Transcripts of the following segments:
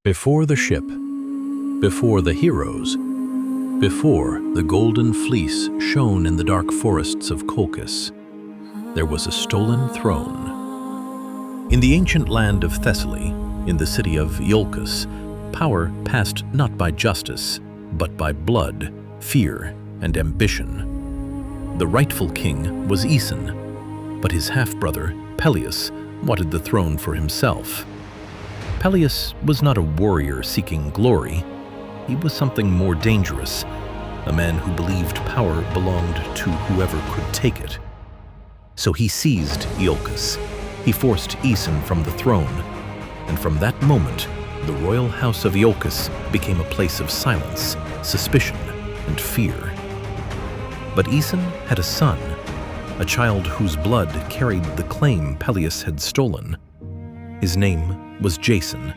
Before the ship, before the heroes, before the Golden Fleece shone in the dark forests of Colchis, there was a stolen throne. In the ancient land of Thessaly, in the city of Iolcus, power passed not by justice, but by blood, fear, and ambition. The rightful king was Aeson, but his half-brother, Pelias, wanted the throne for himself. Pelias was not a warrior seeking glory. He was something more dangerous, a man who believed power belonged to whoever could take it. So he seized Iolcus. He forced Aeson from the throne, and from that moment, the royal house of Iolcus became a place of silence, suspicion, and fear. But Aeson had a son, a child whose blood carried the claim Pelias had stolen. His name was Jason,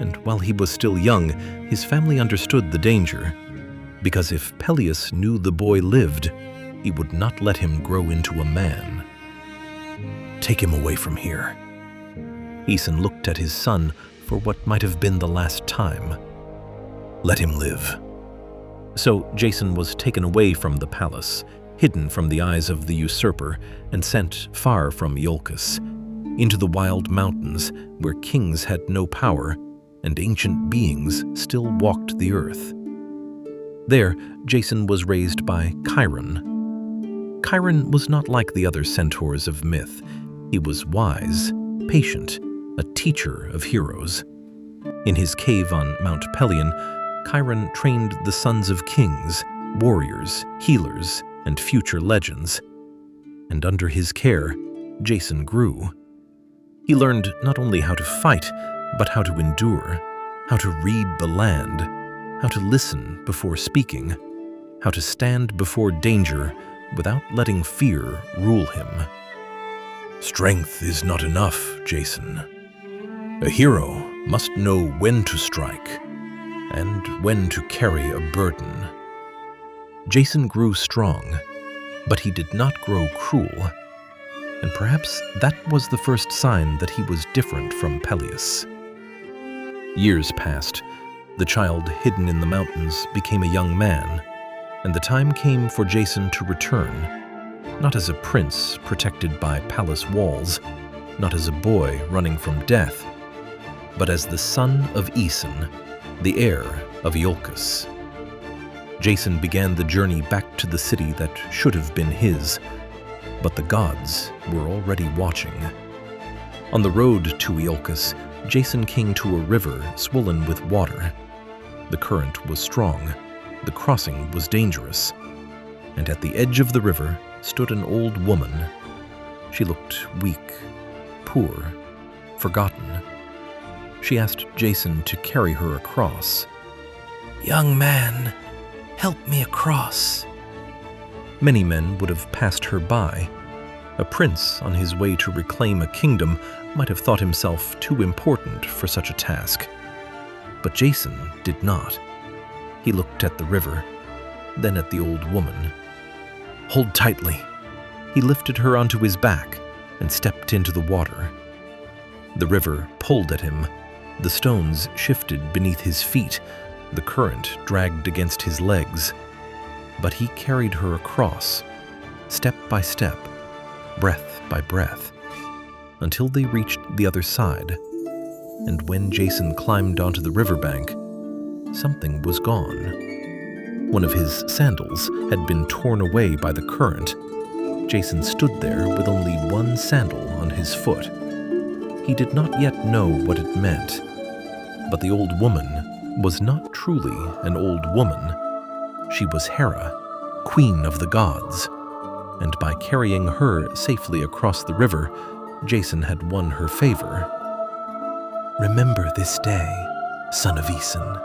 and while he was still young, his family understood the danger, because if Pelias knew the boy lived, he would not let him grow into a man. "Take him away from here." Aeson looked at his son for what might have been the last time. "Let him live." So Jason was taken away from the palace, hidden from the eyes of the usurper, and sent far from Iolcus, into the wild mountains where kings had no power and ancient beings still walked the earth. There, Jason was raised by Chiron. Chiron was not like the other centaurs of myth. He was wise, patient, a teacher of heroes. In his cave on Mount Pelion, Chiron trained the sons of kings, warriors, healers, and future legends. And under his care, Jason grew. He learned not only how to fight, but how to endure, how to read the land, how to listen before speaking, how to stand before danger without letting fear rule him. "Strength is not enough, Jason. A hero must know when to strike and when to carry a burden." Jason grew strong, but he did not grow cruel. And perhaps that was the first sign that he was different from Pelias. Years passed. The child hidden in the mountains became a young man, and the time came for Jason to return, not as a prince protected by palace walls, not as a boy running from death, but as the son of Aeson, the heir of Iolcus. Jason began the journey back to the city that should have been his, but the gods were already watching. On the road to Iolcus, Jason came to a river swollen with water. The current was strong, the crossing was dangerous, and at the edge of the river stood an old woman. She looked weak, poor, forgotten. She asked Jason to carry her across. "Young man, help me across." Many men would have passed her by. A prince on his way to reclaim a kingdom might have thought himself too important for such a task. But Jason did not. He looked at the river, then at the old woman. "Hold tightly." He lifted her onto his back and stepped into the water. The river pulled at him. The stones shifted beneath his feet. The current dragged against his legs. But he carried her across, step by step, breath by breath, until they reached the other side. And when Jason climbed onto the riverbank, something was gone. One of his sandals had been torn away by the current. Jason stood there with only one sandal on his foot. He did not yet know what it meant, but the old woman was not truly an old woman. She was Hera, queen of the gods, and by carrying her safely across the river, Jason had won her favor. "Remember this day, son of Aeson."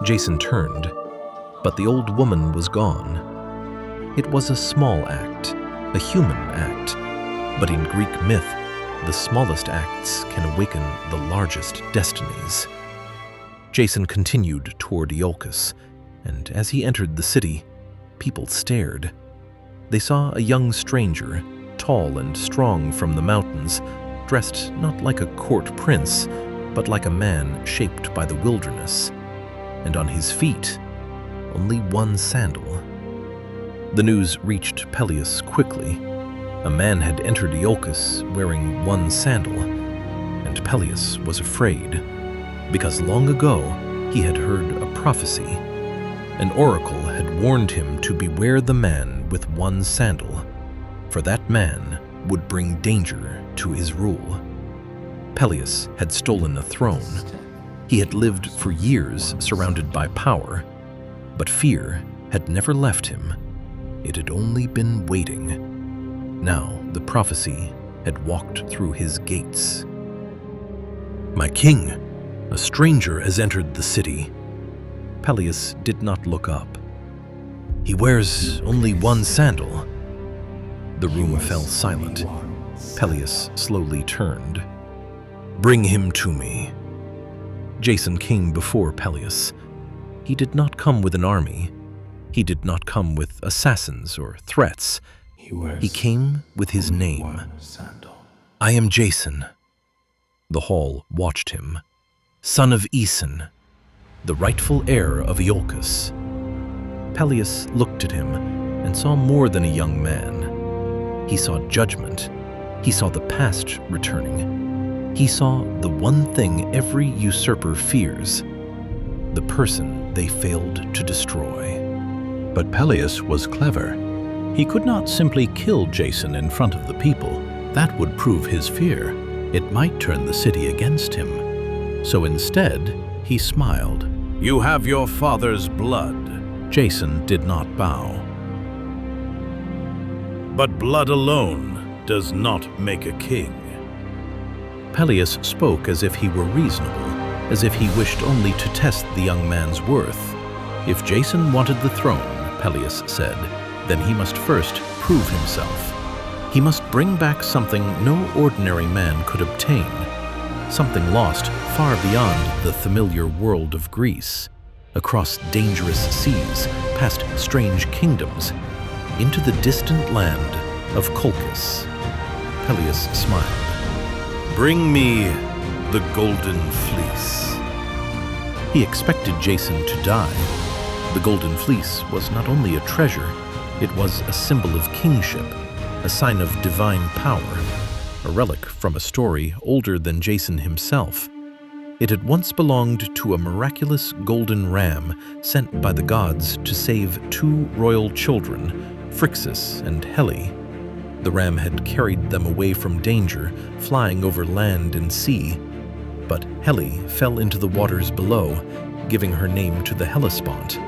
Jason turned, but the old woman was gone. It was a small act, a human act, but in Greek myth, the smallest acts can awaken the largest destinies. Jason continued toward Iolcus, and as he entered the city, people stared. They saw a young stranger, tall and strong from the mountains, dressed not like a court prince, but like a man shaped by the wilderness, and on his feet, only one sandal. The news reached Pelias quickly. A man had entered Iolcus wearing one sandal, and Pelias was afraid, because long ago he had heard a prophecy. An oracle had warned him to beware the man with one sandal, for that man would bring danger to his rule. Pelias had stolen a throne. He had lived for years surrounded by power, but fear had never left him. It had only been waiting. Now the prophecy had walked through his gates. "My king, a stranger has entered the city." Pelias did not look up. "He wears only one sandal." The room fell silent. Pelias slowly turned. "Bring him to me." Jason came before Pelias. He did not come with an army. He did not come with assassins or threats. He came with his name. "I am Jason." The hall watched him. "Son of Aeson, the rightful heir of Iolcus." Pelias looked at him and saw more than a young man. He saw judgment. He saw the past returning. He saw the one thing every usurper fears, the person they failed to destroy. But Pelias was clever. He could not simply kill Jason in front of the people. That would prove his fear. It might turn the city against him. So instead, he smiled. "You have your father's blood." Jason did not bow. "But blood alone does not make a king." Pelias spoke as if he were reasonable, as if he wished only to test the young man's worth. If Jason wanted the throne, Pelias said, then he must first prove himself. He must bring back something no ordinary man could obtain, something lost far beyond the familiar world of Greece, across dangerous seas, past strange kingdoms, into the distant land of Colchis. Pelias smiled. "Bring me the Golden Fleece." He expected Jason to die. The Golden Fleece was not only a treasure, it was a symbol of kingship, a sign of divine power, a relic from a story older than Jason himself. It had once belonged to a miraculous golden ram sent by the gods to save two royal children, Phrixus and Helle. The ram had carried them away from danger, flying over land and sea. But Helle fell into the waters below, giving her name to the Hellespont.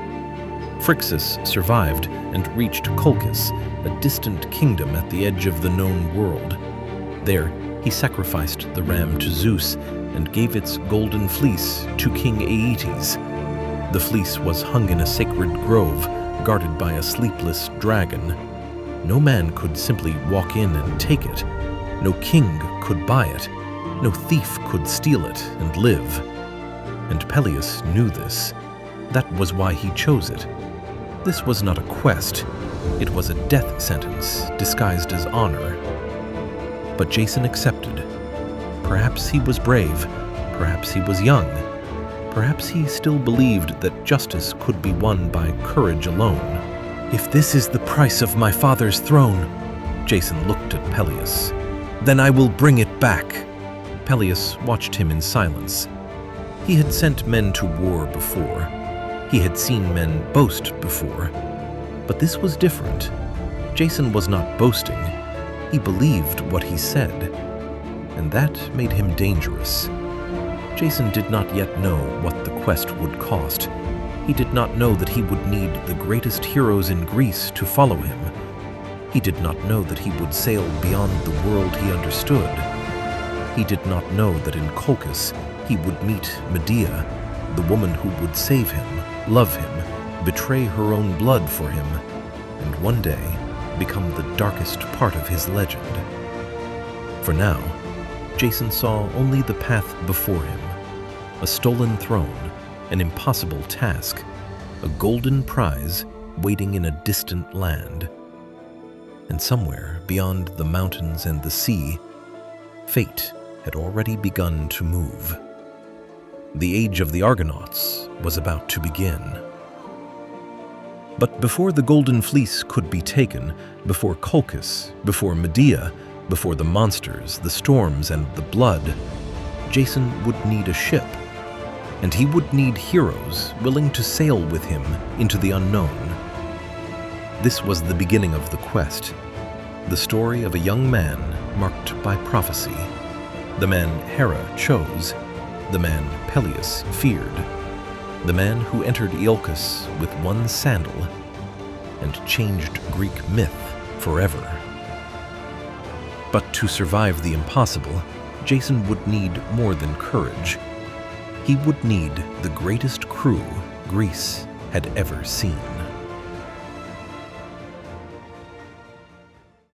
Phrixus survived and reached Colchis, a distant kingdom at the edge of the known world. There, he sacrificed the ram to Zeus and gave its golden fleece to King Aeetes. The fleece was hung in a sacred grove, guarded by a sleepless dragon. No man could simply walk in and take it. No king could buy it. No thief could steal it and live. And Pelias knew this. That was why he chose it. This was not a quest. It was a death sentence disguised as honor. But Jason accepted. Perhaps he was brave. Perhaps he was young. Perhaps he still believed that justice could be won by courage alone. "If this is the price of my father's throne," Jason looked at Pelias, "then I will bring it back." Pelias watched him in silence. He had sent men to war before. He had seen men boast before. But this was different. Jason was not boasting. He believed what he said. And that made him dangerous. Jason did not yet know what the quest would cost. He did not know that he would need the greatest heroes in Greece to follow him. He did not know that he would sail beyond the world he understood. He did not know that in Colchis he would meet Medea, the woman who would save him, love him, betray her own blood for him, and one day become the darkest part of his legend. For now, Jason saw only the path before him, a stolen throne, an impossible task, a golden prize waiting in a distant land. And somewhere beyond the mountains and the sea, fate had already begun to move. The age of the Argonauts was about to begin. But before the Golden Fleece could be taken, before Colchis, before Medea, before the monsters, the storms, and the blood, Jason would need a ship, and he would need heroes willing to sail with him into the unknown. This was the beginning of the quest, the story of a young man marked by prophecy, the man Hera chose, the man Pelias feared, the man who entered Iolcus with one sandal and changed Greek myth forever. But to survive the impossible, Jason would need more than courage. He would need the greatest crew Greece had ever seen.